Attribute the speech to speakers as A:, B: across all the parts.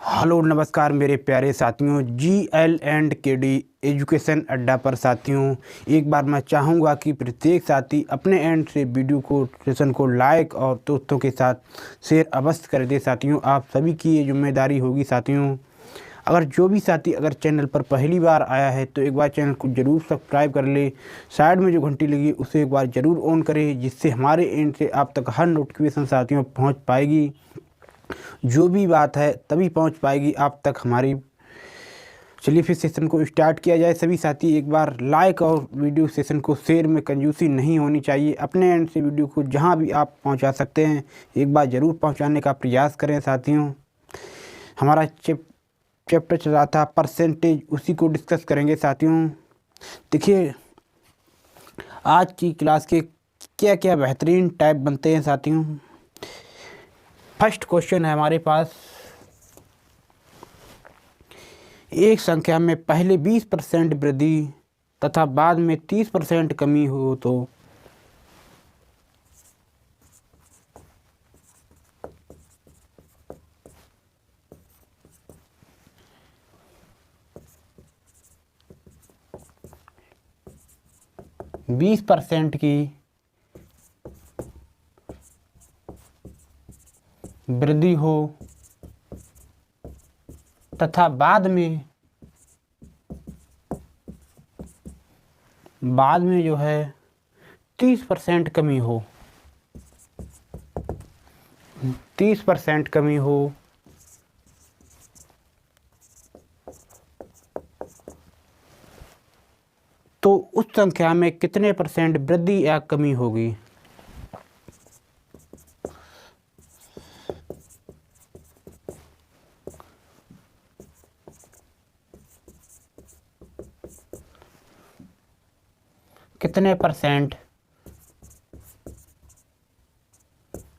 A: Hello नमस्कार मेरे प्यारे साथियों, GL&KD एजुकेशन अड्डा पर साथियों, एक बार मैं चाहूँगा कि प्रत्येक साथी अपने एंड से वीडियो को सेशन को लाइक और दोस्तों के साथ शेयर अवश्य कर दे। साथियों, आप सभी की ये जिम्मेदारी होगी। साथियों, अगर जो भी साथी अगर चैनल पर पहली बार आया है तो एक बार चैनल को ज़रूर सब्सक्राइब कर ले। साइड में जो घंटी लगी उसे एक बार ज़रूर ऑन करें, जिससे हमारे एंड से आप तक हर नोटिफिकेशन साथियों पहुँच पाएगी। जो भी बात है तभी पहुंच पाएगी आप तक हमारी। चलिए फिर सेशन को स्टार्ट किया जाए। सभी साथी एक बार लाइक और वीडियो सेशन को शेयर में कंजूसी नहीं होनी चाहिए। अपने एंड से वीडियो को जहां भी आप पहुंचा सकते हैं एक बार ज़रूर पहुंचाने का प्रयास करें। साथियों, हमारा चैप्टर चल रहा था परसेंटेज, उसी को डिस्कस करेंगे। साथियों देखिए, आज की क्लास के क्या क्या बेहतरीन टाइप बनते हैं। साथियों, फर्स्ट क्वेश्चन है हमारे पास, एक संख्या में पहले 20% वृद्धि तथा बाद में 30% कमी हो तो 20% की वृद्धि हो तथा बाद में जो है 30% कमी हो, 30% कमी हो तो उस संख्या में कितने परसेंट वृद्धि या कमी होगी। कितने परसेंट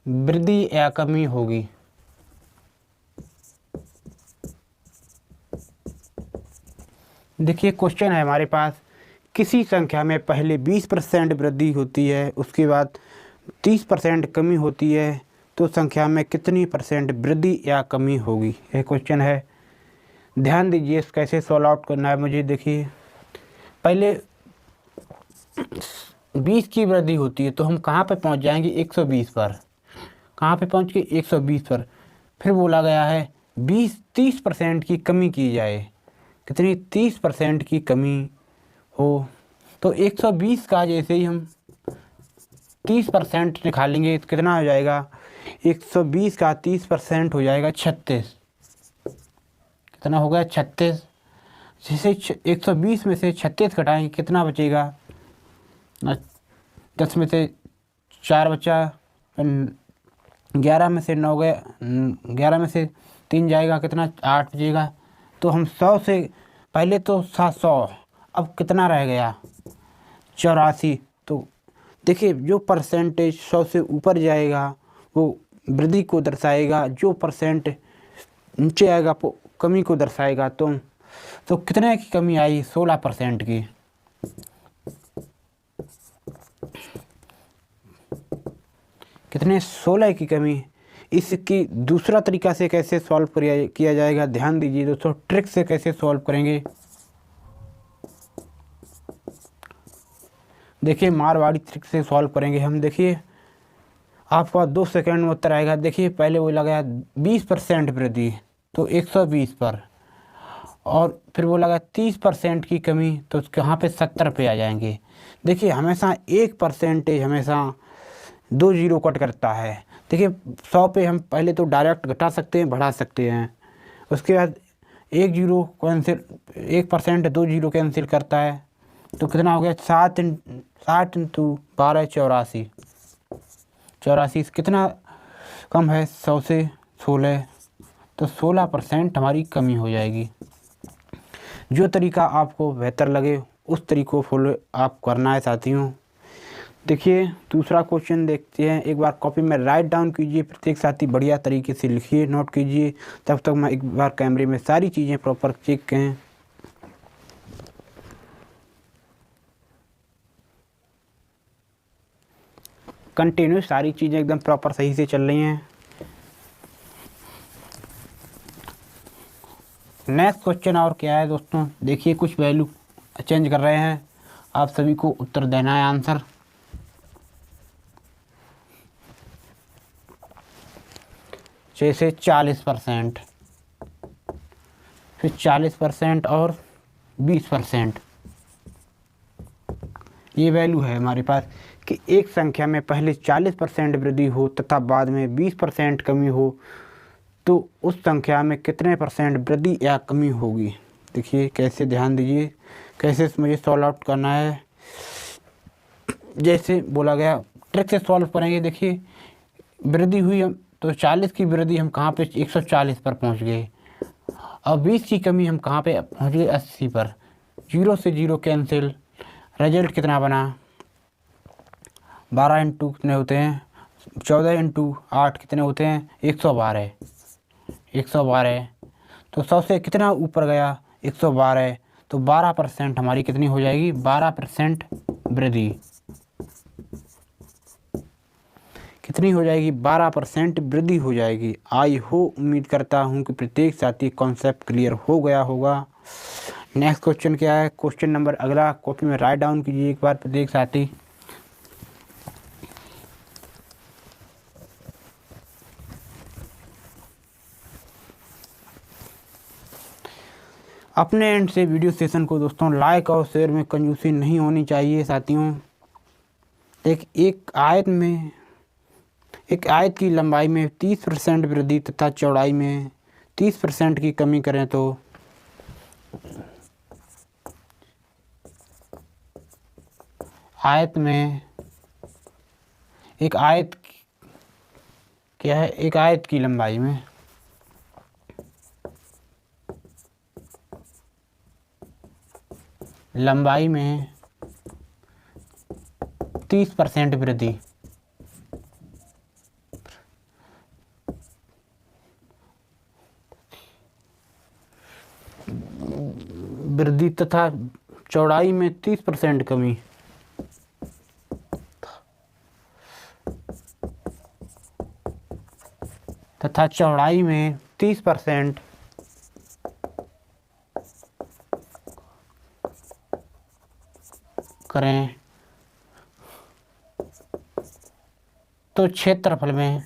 A: वृद्धि या कमी होगी। देखिए क्वेश्चन है हमारे पास, किसी संख्या में पहले 20% वृद्धि होती है, उसके बाद 30% कमी होती है, तो संख्या में कितनी परसेंट वृद्धि या कमी होगी। यह क्वेश्चन है। ध्यान दीजिए कैसे सॉल्व आउट करना है मुझे। देखिए, पहले 20 की वृद्धि होती है तो हम कहाँ पे पहुँच जाएंगे, 120 पर। कहाँ पे पहुँच के 120 पर। फिर बोला गया है 30% की कमी की जाए। कितनी? 30% की कमी हो तो 120 का जैसे ही हम 30% निकालेंगे तो कितना हो जाएगा, 120 का 30% हो जाएगा 36। कितना होगा? 36। जैसे 120 में से 36 घटाएंगे कितना बचेगा, 10 में से 4 बचा, 11 में से 9 गया, 11 में से 3 जाएगा, कितना? 8 बचेगा। तो हम 100 से पहले तो 700, अब कितना रह गया? 84। तो देखिए, जो परसेंटेज 100 से ऊपर जाएगा वो वृद्धि को दर्शाएगा, जो परसेंट नीचे आएगा वो कमी को दर्शाएगा। तो कितने की कमी आई? 16% की। कितने? 16 की कमी। इसकी दूसरा तरीका से कैसे सॉल्व किया जाएगा, ध्यान दीजिए दोस्तों। ट्रिक से कैसे सॉल्व करेंगे, देखिए मारवाड़ी ट्रिक से सॉल्व करेंगे हम। देखिए आपका 2 सेकंड में उत्तर आएगा। देखिए पहले वो लगाया 20% वृद्धि तो 120 पर, और फिर वो लगा 30% की कमी तो कहाँ पे 70 पे आ जाएंगे। देखिए हमेशा 1% हमेशा 2 जीरो कट करता है। देखिए 100 पे हम पहले तो डायरेक्ट घटा सकते हैं, बढ़ा सकते हैं। उसके बाद 1 जीरो कैंसिल, 1% 2 जीरो कैंसिल करता है तो कितना हो गया? 60 इंटू 12 84। 84 कितना कम है? 100 से 16, तो 16% हमारी कमी हो जाएगी। जो तरीका आपको बेहतर लगे उस तरीके को फॉलो आप करना है साथियों। देखिए दूसरा क्वेश्चन देखते हैं। एक बार कॉपी में राइट डाउन कीजिए, प्रत्येक साथी बढ़िया तरीके से लिखिए, नोट कीजिए। तब तक मैं एक बार कैमरे में सारी चीज़ें प्रॉपर चेक करें। कंटिन्यू सारी चीज़ें एकदम प्रॉपर सही से चल रही हैं। नेक्स्ट क्वेश्चन और क्या है दोस्तों, देखिए कुछ वैल्यू चेंज कर रहे हैं, आप सभी को उत्तर देना है आंसर। जैसे 40%, फिर 40% और 20%। ये वैल्यू है हमारे पास कि एक संख्या में पहले 40% वृद्धि हो तथा बाद में 20% कमी हो तो उस संख्या में कितने परसेंट वृद्धि या कमी होगी। देखिए कैसे, ध्यान दीजिए कैसे मुझे सॉल्व आउट करना है। जैसे बोला गया ट्रिक से सॉल्व करेंगे। देखिए वृद्धि हुई हम तो 40 की वृद्धि हम कहाँ पे 140 पर पहुँच गए, और 20 की कमी हम कहाँ पे पहुँच गए 80 पर। 0 से 0 कैंसिल, रिजल्ट कितना बना 12 इंटू कितने होते हैं 14 इंटू 8 कितने होते हैं 112। 112 तो 100 से कितना ऊपर गया 112, तो 12% हमारी कितनी हो जाएगी 12% वृद्धि। कितनी हो जाएगी 12% वृद्धि हो जाएगी। आई हो उम्मीद करता हूँ कि प्रत्येक साथी कॉन्सेप्ट क्लियर हो गया होगा। नेक्स्ट क्वेश्चन क्या है, क्वेश्चन नंबर अगला कॉपी में राइट डाउन कीजिए एक बार प्रत्येक साथी। अपने एंड से वीडियो सेशन को दोस्तों लाइक और शेयर में कंजूसी नहीं होनी चाहिए साथियों। एक आयत की लंबाई में 30% वृद्धि तथा चौड़ाई में 30% की कमी करें तो आयत में एक आयत क्या है, एक आयत की लंबाई में लंबाई में 30% वृद्धि तथा चौड़ाई में 30% कमी तथा चौड़ाई में 30% करें तो क्षेत्रफल में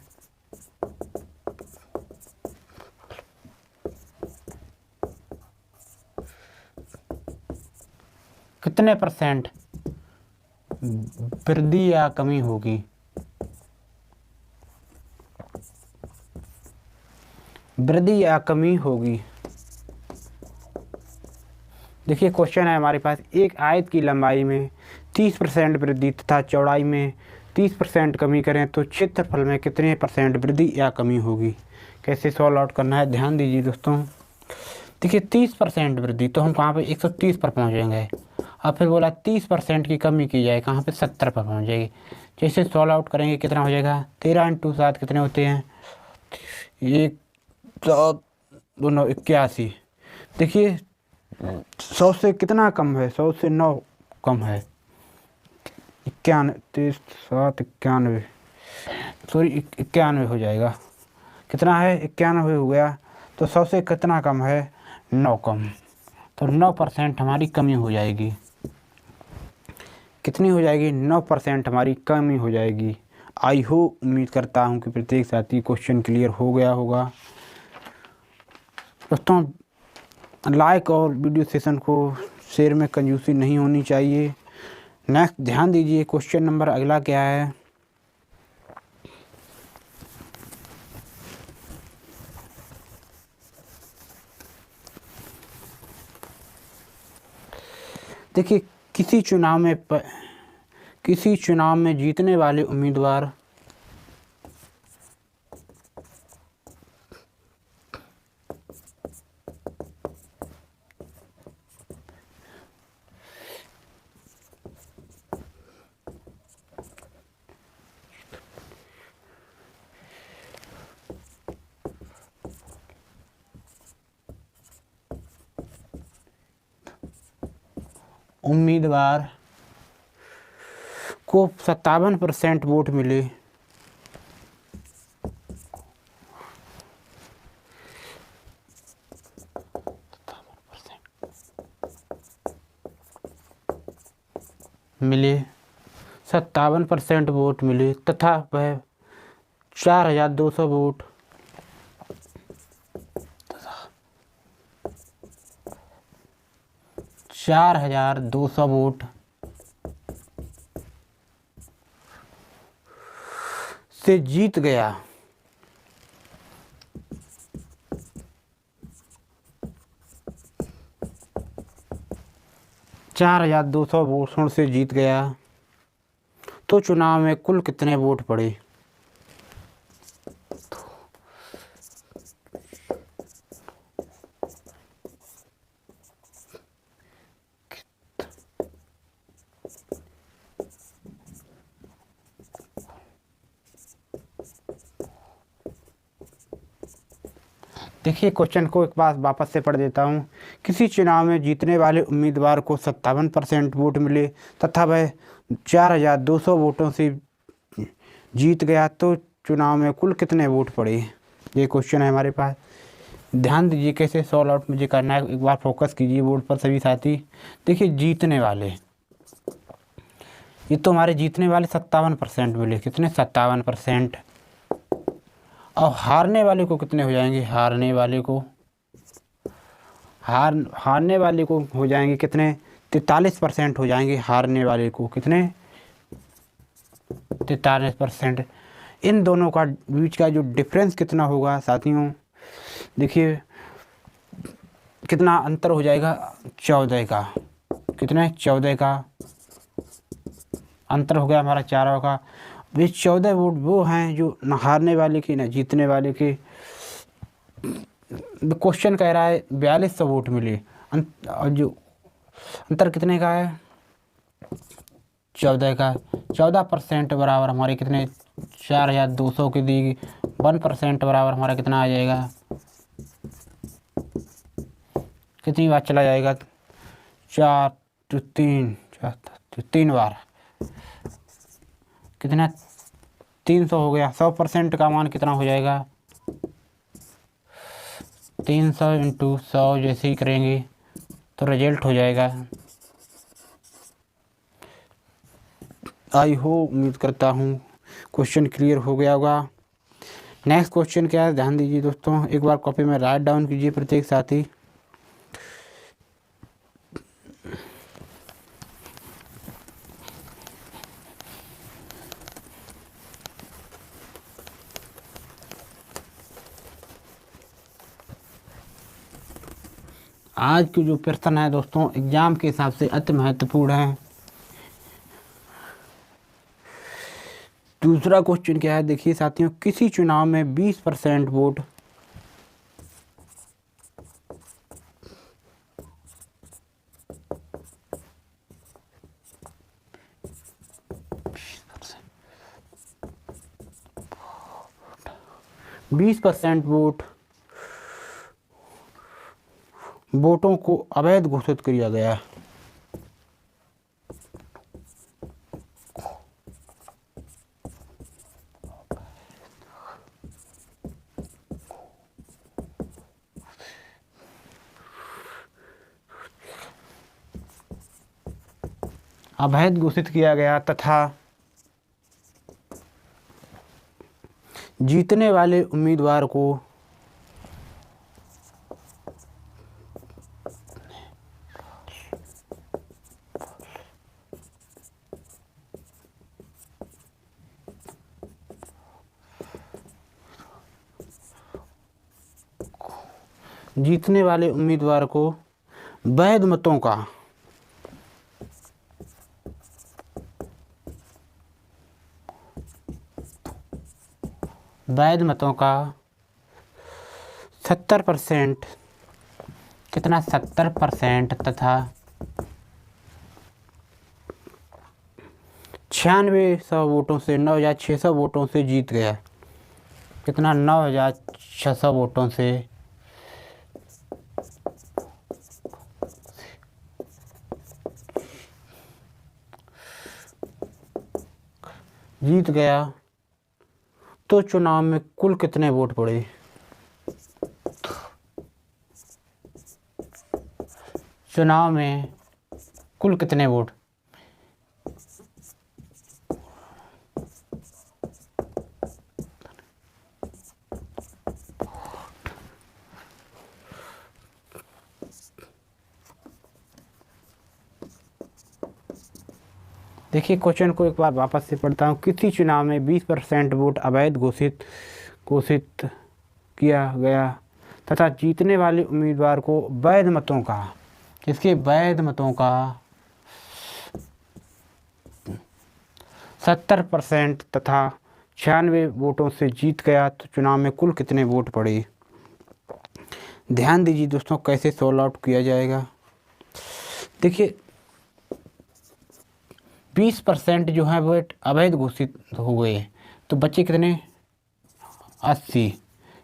A: कितने परसेंट वृद्धि या कमी होगी। वृद्धि या कमी होगी। देखिए क्वेश्चन है हमारे पास, एक आयत की लंबाई में 30% वृद्धि तथा चौड़ाई में 30% कमी करें तो क्षेत्रफल में कितने परसेंट वृद्धि या कमी होगी। कैसे सॉल्व आउट करना है ध्यान दीजिए दोस्तों। देखिए 30% वृद्धि तो हम कहाँ पे 130 पर पहुँचेंगे, और फिर बोला 30% की कमी की जाए कहाँ पे 70 पर पहुँच जाएगी। जैसे सॉल्व आउट करेंगे कितना हो जाएगा 13 इंटू 7 कितने होते हैं 1 7 2 9 81। देखिए 100 से कितना कम है 100 से 9 कम है 91 23 7 91 सॉरी 91 हो जाएगा। कितना है 91 हो गया, तो 100 से कितना कम है 9 कम, तो 9% हमारी कमी हो जाएगी। कितनी हो जाएगी 9% हमारी कमी हो जाएगी। आई हो उम्मीद करता हूँ कि प्रत्येक साथी क्वेश्चन क्लियर हो गया होगा। दोस्तों लाइक और वीडियो सेशन को शेयर में कंजूसी नहीं होनी चाहिए। नेक्स्ट ध्यान दीजिए क्वेश्चन नंबर अगला क्या है। देखिए किसी चुनाव में जीतने वाले उम्मीदवार को 57% वोट मिले मिले, 57% वोट मिले तथा वह 4200 वोट 4200 वोट से जीत गया। चार 4200 वोटों से जीत गया तो चुनाव में कुल कितने वोट पड़े? देखिए क्वेश्चन को एक बार वापस से पढ़ देता हूँ। किसी चुनाव में जीतने वाले उम्मीदवार को 57% वोट मिले तथा वह 4200 वोटों से जीत गया तो चुनाव में कुल कितने वोट पड़े? ये क्वेश्चन है हमारे पास। ध्यान दीजिए कैसे सॉल्व आउट मुझे करना है, एक बार फोकस कीजिए बोर्ड पर सभी साथी। देखिए जीतने वाले, ये तो हमारे जीतने वाले 57% मिले, कितने 57%। और हारने वाले को कितने हो जाएंगे? हारने वाले को हो जाएंगे कितने? 43% हो जाएंगे हारने वाले को, कितने? 43%। इन दोनों का बीच का जो डिफरेंस कितना होगा साथियों? देखिए कितना अंतर हो जाएगा? 14 का, कितने? 14 का अंतर हो गया हमारा चारों का। वे 14 वोट वो हैं जो न हारने वाले के न जीतने वाले के। क्वेश्चन कह रहा है 4200 वोट मिले और जो अंतर कितने का है? 14 का। 14% बराबर हमारे कितने? 4200 की दी 1% बराबर हमारा कितना आ जाएगा? कितनी बार चला जाएगा? 3 बार, कितना? 300 हो गया। 100% का मान कितना हो जाएगा? 300 × 100 जैसे ही करेंगे तो रिजल्ट हो जाएगा। आई होप, उम्मीद करता हूँ क्वेश्चन क्लियर हो गया होगा। नेक्स्ट क्वेश्चन क्या है, ध्यान दीजिए दोस्तों, एक बार कॉपी में राइट डाउन कीजिए प्रत्येक साथी। आज की जो प्रश्न है दोस्तों एग्जाम के हिसाब से अति महत्वपूर्ण है। दूसरा क्वेश्चन क्या है, देखिए साथियों, किसी चुनाव में 20% वोट वोटों को अवैध घोषित किया गया। अवैध घोषित किया गया तथा जीतने वाले उम्मीदवार को वैध मतों का वैध मतों का 70%, कितना? 70% तथा 9600 वोटों से 9600 वोटों से जीत गया। कितना? 9600 वोटों से जीत गया तो चुनाव में कुल कितने वोट पड़े? चुनाव में कुल कितने वोट? देखिए क्वेश्चन को एक बार वापस से पढ़ता हूँ। किसी चुनाव में 20% वोट अवैध घोषित किया गया तथा जीतने वाले उम्मीदवार को वैध मतों का, इसके वैध मतों का 70% तथा 96 वोटों से जीत गया तो चुनाव में कुल कितने वोट पड़े। ध्यान दीजिए दोस्तों कैसे सॉल्व आउट किया जाएगा। देखिए 20% जो है वोट अवैध घोषित हो गए तो बच्चे कितने 80,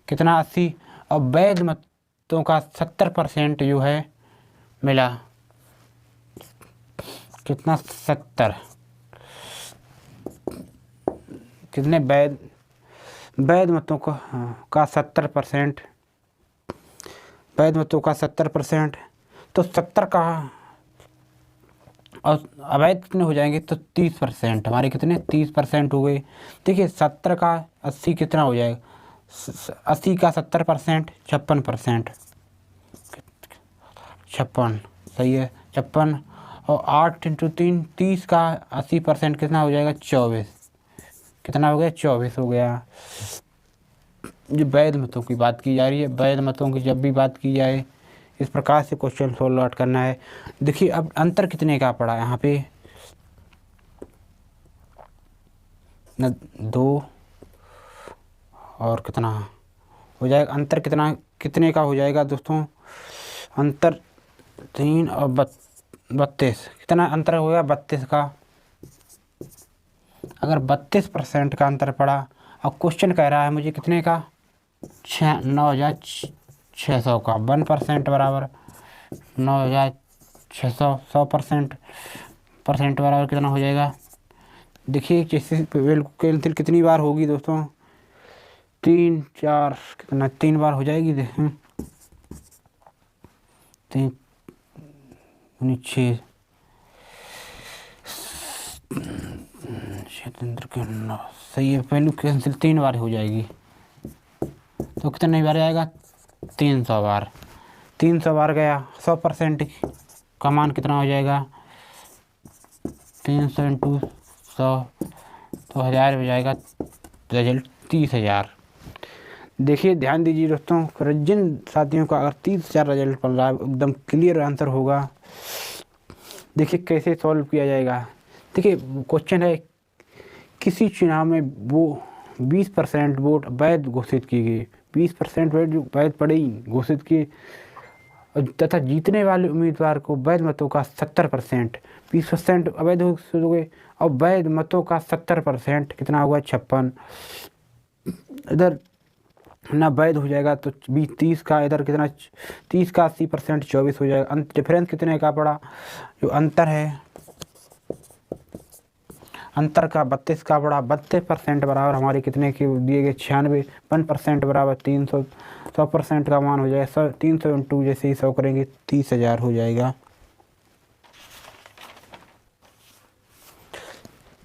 A: कितना 80, और वैध मतों का 70% जो है मिला, कितना 70, कितने वैध मतों का 70%, वैध मतों का 70%, तो 70 का और अवैध कितने हो जाएंगे तो 30%, हमारे कितने 30% हो गए। देखिए 70 का 80 कितना हो जाएगा, 80 का 70% 56%, 56 सही है 56, और 8 × 3 30 का 80% कितना हो जाएगा 24, कितना हो गया 24 हो गया। ये वैध मतों की बात की जा रही है। वैध मतों की जब भी बात की जाए इस प्रकार से क्वेश्चन सॉल्व आउट करना है। देखिए अब अंतर कितने का पड़ा यहाँ पे, 2 और कितना हो जाएगा, अंतर कितने का हो जाएगा दोस्तों, अंतर 3 और 32, कितना अंतर हो गया 32 का। अगर 32% का अंतर पड़ा और क्वेश्चन कह रहा है मुझे कितने का 9,600 का, 1% बराबर 9,600, 100% बराबर कितना हो जाएगा। देखिए जैसे कैंसिल कितनी बार होगी दोस्तों, 3 4 कितना 3 बार हो जाएगी। देखें 3 6 के 9 सही है, वैल्यू कैंसिल 3 बार हो जाएगी तो कितने बार आएगा 300 बार, 300 बार गया। 100% का मान कितना हो जाएगा 300 × 100 तो 1000 हो जाएगा, रिजल्ट 30,000। देखिए ध्यान दीजिए दोस्तों, जिन साथियों का अगर 30,000 रिजल्ट पड़ रहा है एकदम क्लियर आंसर होगा। देखिए कैसे सॉल्व किया जाएगा। देखिए क्वेश्चन है किसी चुनाव में वो 20% वोट वैध घोषित की गई, 20% वोट जो वैध पड़ी घोषित की तथा जीतने वाले उम्मीदवार को वैध मतों का 70%, 20% अवैध घोषित हो गए और वैध मतों का 70% कितना होगा 56, इधर ना वैध हो जाएगा तो 30 का, इधर कितना 30 का 80% 24 हो जाएगा। डिफरेंस कितने का पड़ा, जो अंतर है अंतर का 32 का पड़ा, 32% बराबर हमारे कितने के दिए गए 96, 1% बराबर 300, 100% का मान हो जाएगा 300 × जैसे ही 100 करेंगे 30,000 हो जाएगा।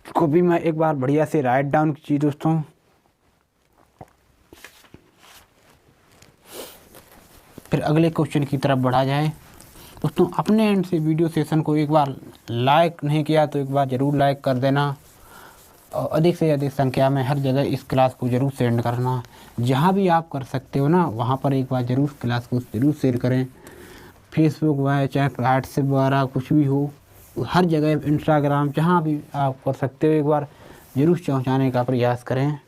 A: इसको भी मैं एक बार बढ़िया से राइट डाउन कीजिए दोस्तों। फिर अगले क्वेश्चन की तरफ बढ़ा जाए। दोस्तों अपने एंड से वीडियो सेशन को एक बार लाइक नहीं किया तो एक बार ज़रूर लाइक कर देना और अधिक से अधिक संख्या में हर जगह इस क्लास को ज़रूर सेंड करना। जहाँ भी आप कर सकते हो ना वहाँ पर एक बार ज़रूर क्लास को ज़रूर शेयर करें। फेसबुक वगैरह चाहे व्हाट्सएप वगैरह कुछ भी हो, हर जगह इंस्टाग्राम जहाँ भी आप कर सकते हो एक बार ज़रूर पहुँचाने का प्रयास करें,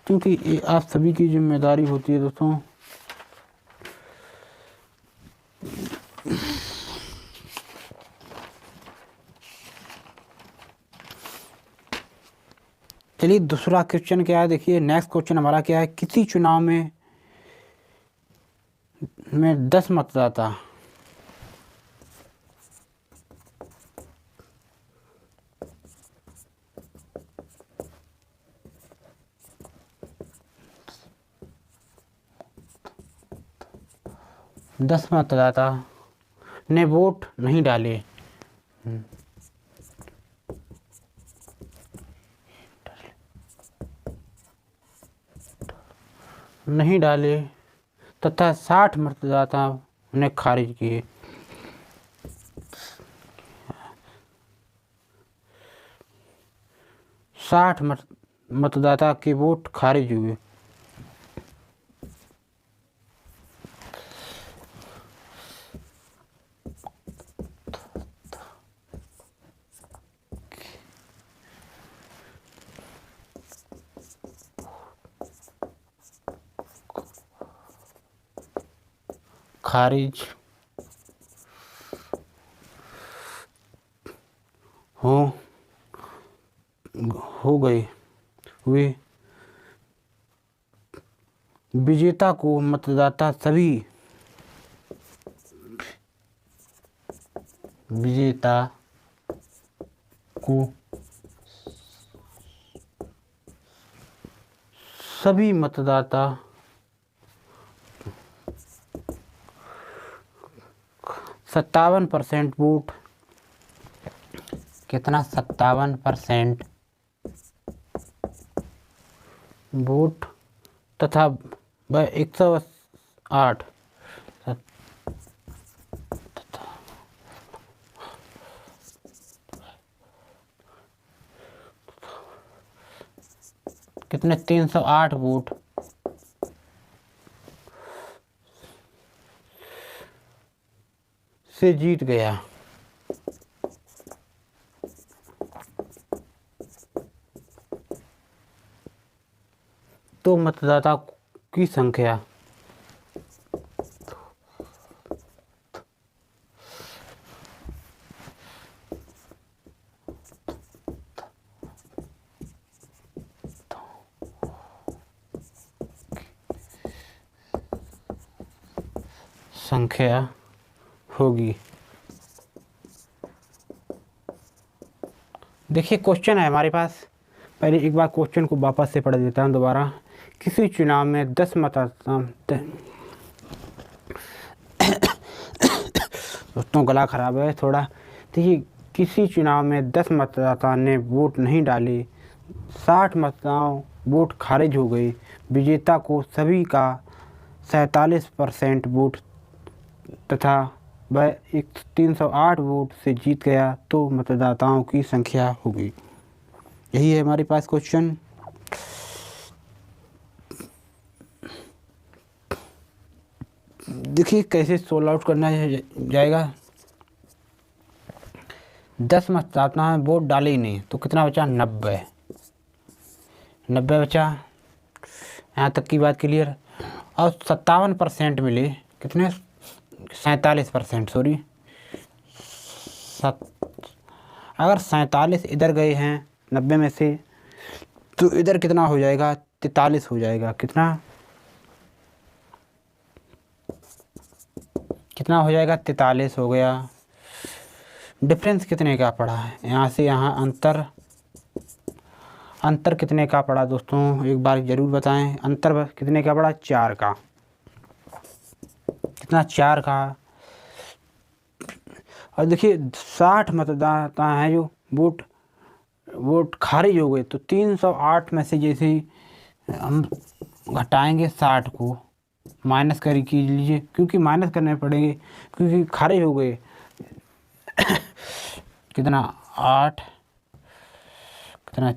A: क्योंकि ये आप सभी की जिम्मेदारी होती है दोस्तों। चलिए दूसरा क्वेश्चन क्या है, देखिए नेक्स्ट क्वेश्चन हमारा क्या है। किसी चुनाव में 10 मतदाता ने वोट नहीं डाले, तथा 60 मतदाताओं ने खारिज किए। 60 मतदाता के वोट खारिज हुए। खारिज हो गए हुए विजेता को मतदाता सभी विजेता को सभी मतदाता 57% वोट, कितना 57% वोट तथा 108 कितने 308 वोट से जीत गया। तो मतदाता की संख्या होगी। देखिए क्वेश्चन है हमारे पास, पहले एक बार क्वेश्चन को वापस से पढ़ देता हूँ दोबारा। किसी चुनाव में 10 मतदाता दोस्तों गला खराब है थोड़ा। देखिए किसी चुनाव में 10 मतदाता ने वोट नहीं डाले, 60 मतदाताओं वोट खारिज हो गए, विजेता को सभी का 47% वोट तथा वह 308 वोट से जीत गया। तो मतदाताओं की संख्या होगी। यही है हमारे पास क्वेश्चन। देखिए कैसे सोल्व आउट करना जाएगा। 10 मतदाता ने वोट डाले ही नहीं, तो कितना बचा 90 बचा। यहाँ तक की बात क्लियर। और 57% मिले, कितने 47% सॉरी। अगर 47 इधर गए हैं 90 में से, तो इधर कितना हो जाएगा 43 हो जाएगा। कितना हो जाएगा 43 हो गया। डिफरेंस कितने का पड़ा है, यहाँ से यहाँ अंतर कितने का पड़ा दोस्तों, एक बार ज़रूर बताएं। अंतर कितने का पड़ा 4 का। कितना 4 का। और देखिए 60 मतदाता हैं जो वोट खारिज हो गए। तो 308 में से जैसे ही हम घटाएंगे 60 को, माइनस कर लीजिए, क्योंकि माइनस करने पड़ेंगे क्योंकि खारिज हो गए। कितना 8, कितना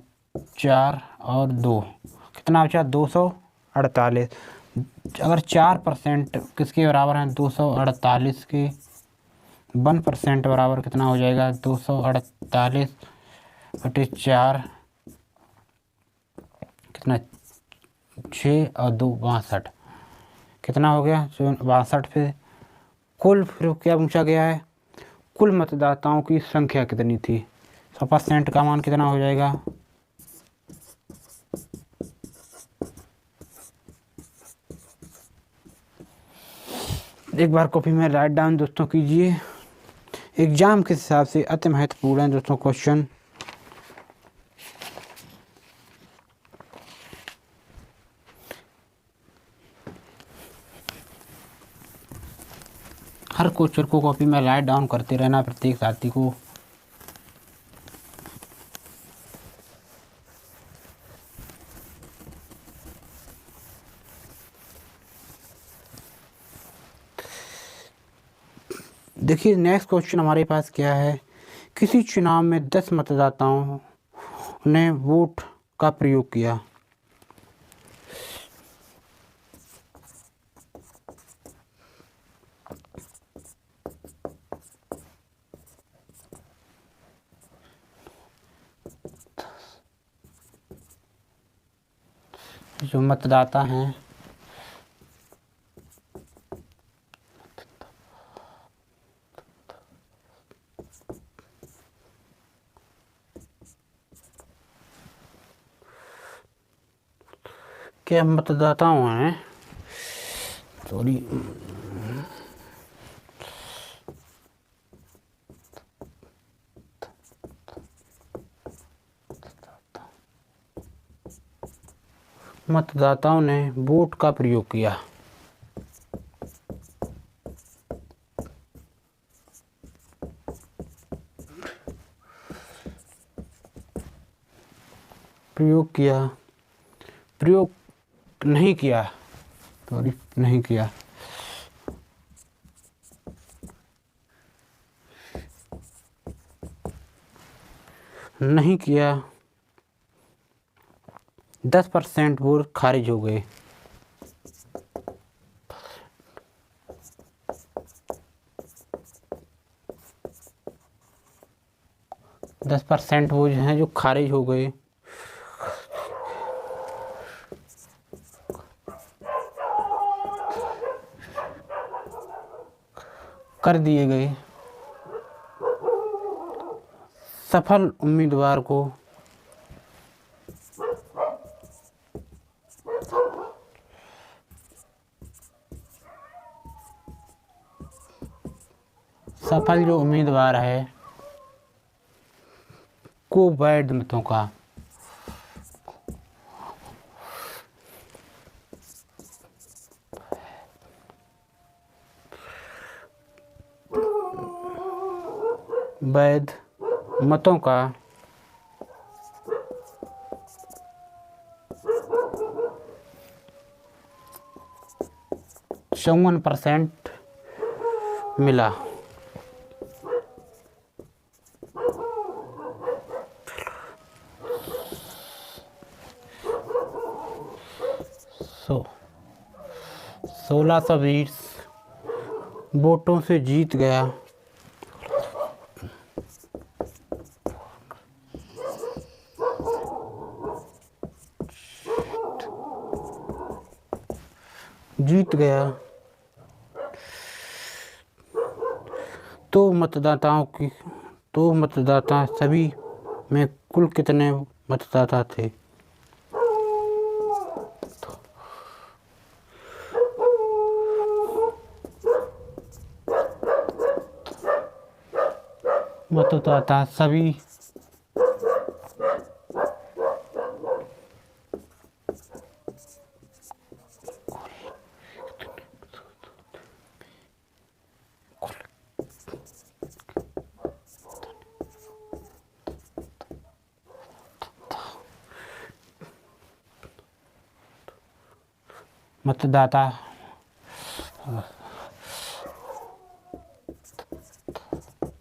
A: 4 और 2, कितना बचा 248। अगर 4% किसके बराबर हैं 248 के, 1% बराबर कितना हो जाएगा 248/4, कितना 6 और 2 62, कितना हो गया 62। पे कुल फिर क्या पूछा गया है, कुल मतदाताओं की संख्या कितनी थी। 100% का मान कितना हो जाएगा, एक बार कॉपी में राइट डाउन दोस्तों कीजिए। एग्जाम के हिसाब से अति महत्वपूर्ण है दोस्तों क्वेश्चन। हर क्वेश्चन को कॉपी में राइट डाउन करते रहना प्रत्येक साथी को। देखिए नेक्स्ट क्वेश्चन हमारे पास क्या है। किसी चुनाव में 10 मतदाताओं ने वोट का प्रयोग किया। जो मतदाता हैं क्या मतदाताओं हैं सॉरी मतदाताओं ने वोट का प्रयोग किया। प्रयोग नहीं किया सॉरी नहीं किया। नहीं किया 10% वोट खारिज हो गए। दस % वो जो हैं जो खारिज हो गए। कर दिए गए। सफल उम्मीदवार को सफल जो उम्मीदवार है को वैध मतों का वैध मतों का 54% मिला। सो 1620 वोटों से जीत गया। तो मतदाता सभी में कुल कितने मतदाता थे? मतदाता सभी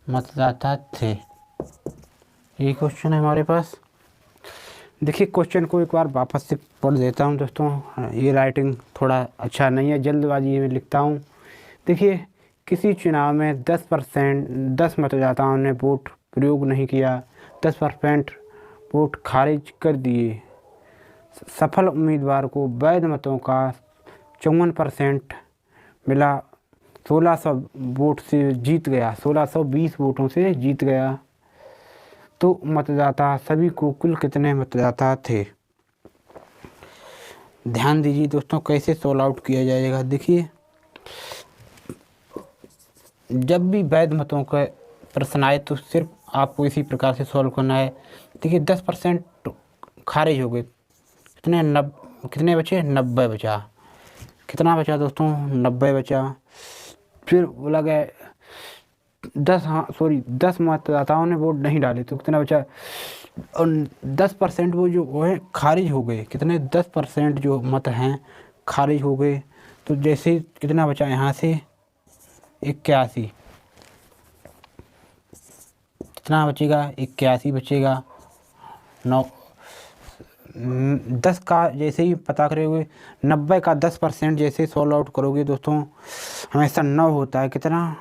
A: मतदाता थे। ये क्वेश्चन है हमारे पास। देखिए क्वेश्चन को एक बार वापस से पढ़ देता हूँ दोस्तों, ये राइटिंग थोड़ा अच्छा नहीं है, जल्दबाजी में लिखता हूँ। देखिए किसी चुनाव में 10 मतदाताओं ने वोट प्रयोग नहीं किया, 10% वोट खारिज कर दिए। सफल उम्मीदवार को वैध मतों का 54% मिला। 1600 वोट से जीत गया, 1620 वोटों से जीत गया। तो मतदाता सभी को कुल कितने मतदाता थे? ध्यान दीजिए दोस्तों कैसे सॉल्व आउट किया जाएगा। देखिए जब भी वैध मतों का प्रश्न आए तो सिर्फ आपको इसी प्रकार से सॉल्व करना है। देखिए 10% खारिज हो गए, कितने बचे? 90 बचा। कितना बचा दोस्तों? 90 बचा। फिर बोला गया 10 मतदाताओं ने वोट नहीं डाले तो कितना बचा? और 10% वो है खारिज हो गए। कितने? 10% जो मत हैं खारिज हो गए। तो जैसे कितना बचा यहाँ से? 81। कितना बचेगा? 81 बचेगा। 10 का जैसे ही पता करोगे, 90 का 10% जैसे सॉल्व आउट करोगे दोस्तों, हमेशा 9 होता है। कितना?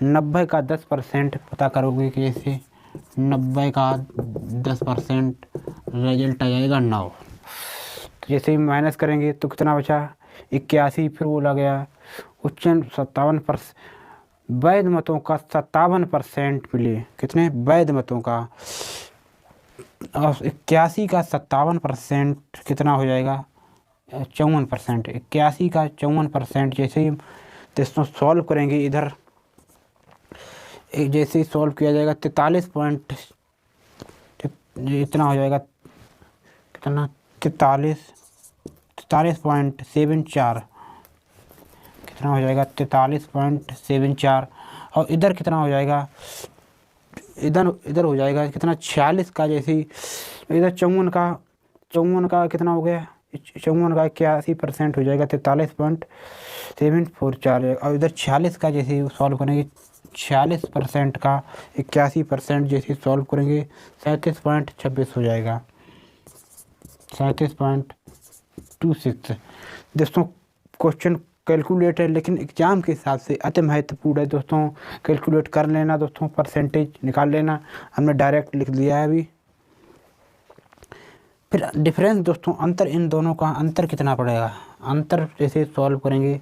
A: 90 का 10% पता करोगे कि जैसे 90 का 10% रिजल्ट आ जाएगा 9। जैसे ही माइनस करेंगे तो कितना बचा? 81। फिर बोला गया उच्च 57%, वैध मतों का 57% मिले। कितने? वैध मतों का। और 81 का 57% कितना हो जाएगा? 54%। 81 का 54% जैसे ही दोस्तों सॉल्व करेंगे, इधर जैसे ही सॉल्व किया जाएगा 43 पॉइंट, इतना हो जाएगा। कितना? 43.74। कितना हो जाएगा? 43.74। और इधर कितना हो जाएगा? इधर हो जाएगा कितना? 46 का। जैसे ही इधर 54 का कितना हो गया? 54 का 81% हो जाएगा 43.744। और इधर 46 का जैसे ही सॉल्व करेंगे, 46% का 81% जैसे सॉल्व करेंगे 37.26 हो जाएगा। 37.26। दोस्तों क्वेश्चन कैलकुलेट है, लेकिन एग्ज़ाम के हिसाब से अति महत्वपूर्ण है दोस्तों। कैलकुलेट कर लेना दोस्तों, परसेंटेज निकाल लेना। हमने डायरेक्ट लिख दिया है अभी। फिर डिफरेंस दोस्तों, अंतर इन दोनों का अंतर कितना पड़ेगा? अंतर जैसे सॉल्व करेंगे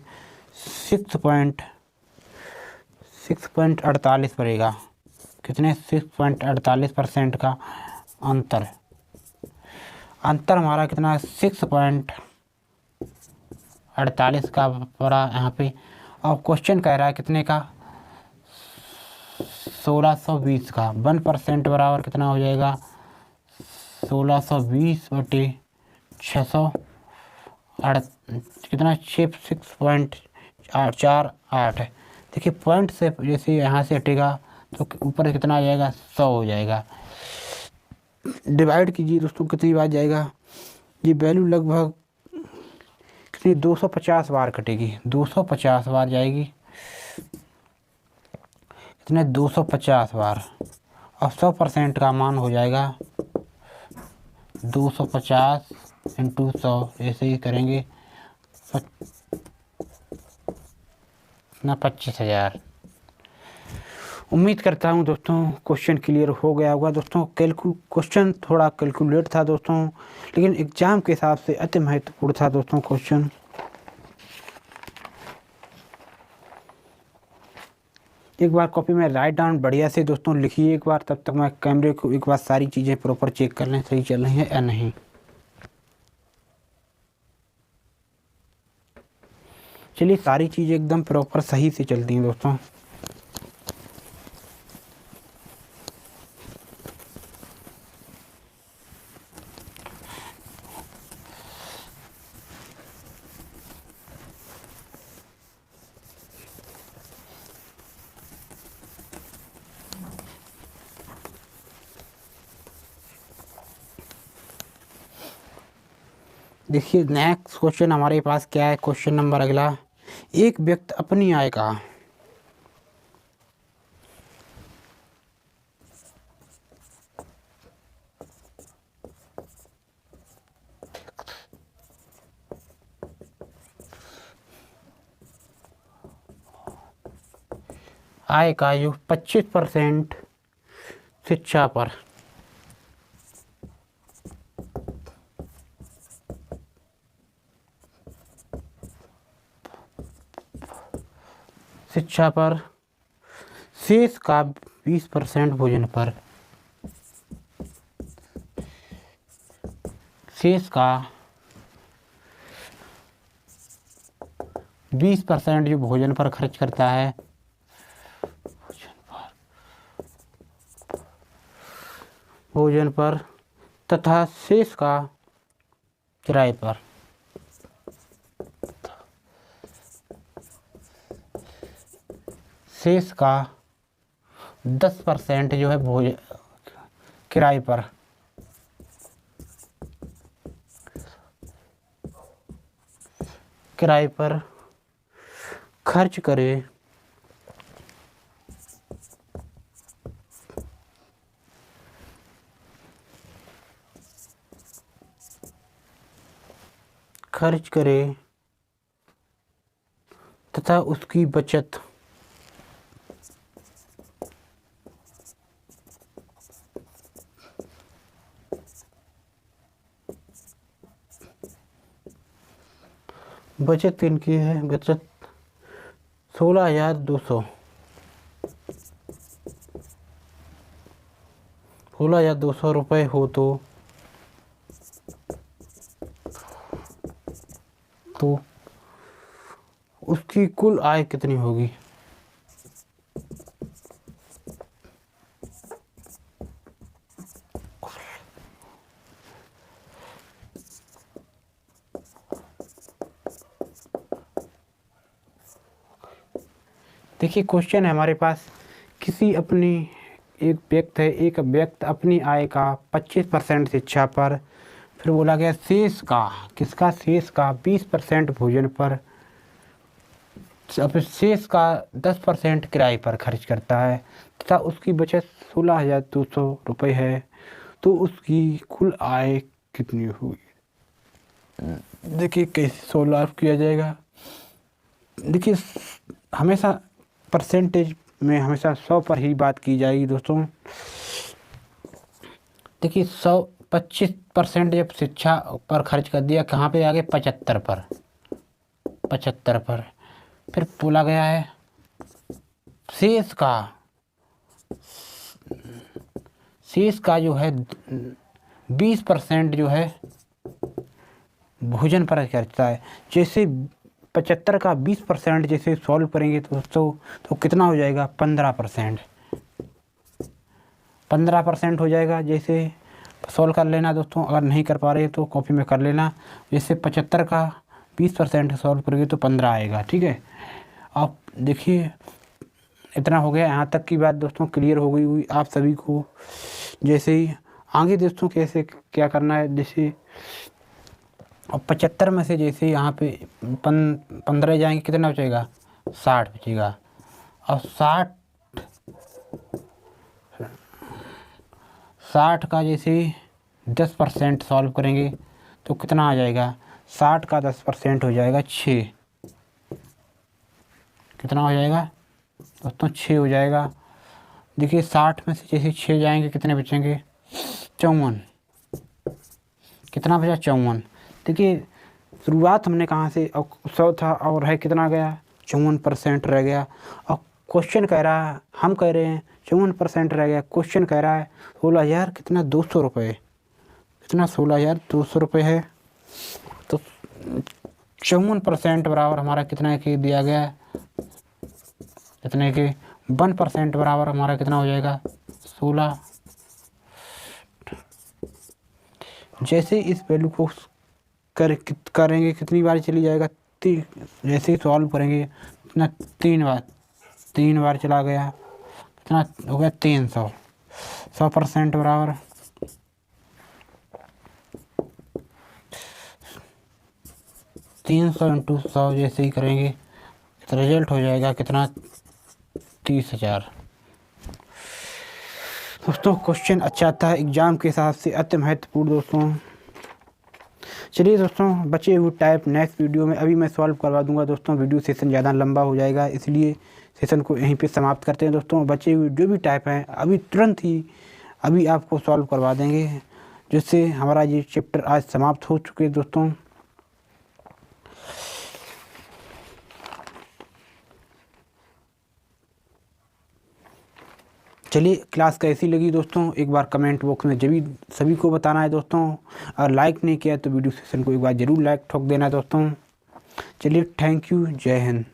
A: 6.48 पड़ेगा। कितने? 6.48% का अंतर। अंतर हमारा कितना? 6.48 का पड़ा यहाँ पे। और क्वेश्चन कह रहा है कितने का? 1620 का। 1% बराबर कितना हो जाएगा? 1620/600 कितना? 6.48। देखिए पॉइंट से जैसे यहाँ से हटेगा तो ऊपर कितना आ जाएगा? 100 हो जाएगा। डिवाइड कीजिए दोस्तों, कितनी बार जाएगा ये वैल्यू? लगभग कितनी? 250 बार कटेगी। 250 बार जाएगी। कितने? 250 बार। और 100% का मान हो जाएगा 250 × 100। ऐसे ही करेंगे ना 25,000। उम्मीद करता हूँ दोस्तों क्वेश्चन क्लियर हो गया होगा दोस्तों। क्वेश्चन थोड़ा कैलकुलेट था दोस्तों, लेकिन एग्ज़ाम के हिसाब से अति महत्वपूर्ण था दोस्तों क्वेश्चन। एक बार कॉपी में राइट डाउन बढ़िया से दोस्तों लिखिए एक बार, तब तक मैं कैमरे को एक बार सारी चीज़ें प्रॉपर चेक कर लें सही चल रही हैं या नहीं। चलिए, सारी चीज़ें एकदम प्रॉपर सही से चलती हैं दोस्तों। देखिए नेक्स्ट क्वेश्चन हमारे पास क्या है? क्वेश्चन नंबर अगला, एक व्यक्ति अपनी आय का जो 25% शिक्षा पर, शेष का 20% भोजन पर। शेष का 20% जो भोजन पर खर्च करता है, भोजन पर तथा शेष का किराए पर। शेष का 10% जो है भोजन किराए पर। किराए पर खर्च करे खर्च करे तथा उसकी बचत इनकी है, बचत 16,200 रुपये हो तो उसकी कुल आय कितनी होगी। देखिए क्वेश्चन है हमारे पास, एक व्यक्ति अपनी आय का 25% शिक्षा पर, फिर बोला गया शेष का 20% भोजन पर, शेष का 10% किराए पर खर्च करता है तथा उसकी बचत 16,200 रुपये है, तो उसकी कुल आय कितनी होगी। देखिए कैसे सॉल्व किया जाएगा। देखिए हमेशा परसेंटेज में हमेशा 100 पर ही बात की जाएगी दोस्तों। देखिए 25% जब शिक्षा पर खर्च कर दिया, कहाँ पे आगे 75 पर, फिर बोला गया है शेष का जो है 20% जो है भोजन पर खर्चता है। जैसे 75 का 20% जैसे सॉल्व करेंगे दोस्तों तो कितना हो जाएगा 15% हो जाएगा। जैसे सॉल्व कर लेना दोस्तों, अगर नहीं कर पा रहे तो कॉपी में कर लेना। जैसे 75 का 20% सॉल्व करेंगे तो 15 आएगा, ठीक है। अब देखिए इतना हो गया, यहाँ तक की बात दोस्तों क्लियर हो गई हुई आप सभी को। जैसे ही आगे दोस्तों कैसे क्या करना है, जैसे और 75 में से जैसे यहाँ पे 15 जाएंगे कितना बचेगा 60 बचेगा। और 60 का जैसे 10% सॉल्व करेंगे तो कितना आ जाएगा, 60 का 10% हो जाएगा 6। कितना हो जाएगा दोस्तों 6 हो जाएगा। देखिए 60 में से जैसे 6 जाएंगे कितने बचेंगे 54। कितना बचा 54। देखिए शुरुआत हमने कहाँ से 100 था और है कितना गया 54% रह गया। और क्वेश्चन कह रहा है, हम कह रहे हैं 54% रह गया, क्वेश्चन कह रहा है 16,000 कितना 200 रुपये, कितना 16,200 रुपये है। तो 54% बराबर हमारा कितना के दिया गया है, कितने के 1% बराबर हमारा कितना हो जाएगा 16। जैसे इस वैल्यू को करेंगे कितनी बार चली जाएगा, जैसे ही सॉल्व करेंगे कितना 3 बार चला गया, कितना हो गया 300। 100% बराबर 300 × 100 जैसे ही करेंगे तो रिजल्ट हो जाएगा कितना 30,000। दोस्तों क्वेश्चन अच्छा था, एग्ज़ाम के हिसाब से अति महत्वपूर्ण दोस्तों। चलिए दोस्तों बचे हुए टाइप नेक्स्ट वीडियो में अभी मैं सॉल्व करवा दूंगा दोस्तों। वीडियो सेशन ज़्यादा लंबा हो जाएगा, इसलिए सेशन को यहीं पे समाप्त करते हैं दोस्तों। बचे हुए जो भी टाइप हैं अभी तुरंत ही अभी आपको सॉल्व करवा देंगे, जिससे हमारा ये चैप्टर आज समाप्त हो चुके हैं दोस्तों। चलिए क्लास कैसी लगी दोस्तों एक बार कमेंट बॉक्स में सभी को बताना है दोस्तों। अगर लाइक नहीं किया तो वीडियो सेशन को एक बार ज़रूर लाइक ठोक देना दोस्तों। चलिए थैंक यू, जय हिंद।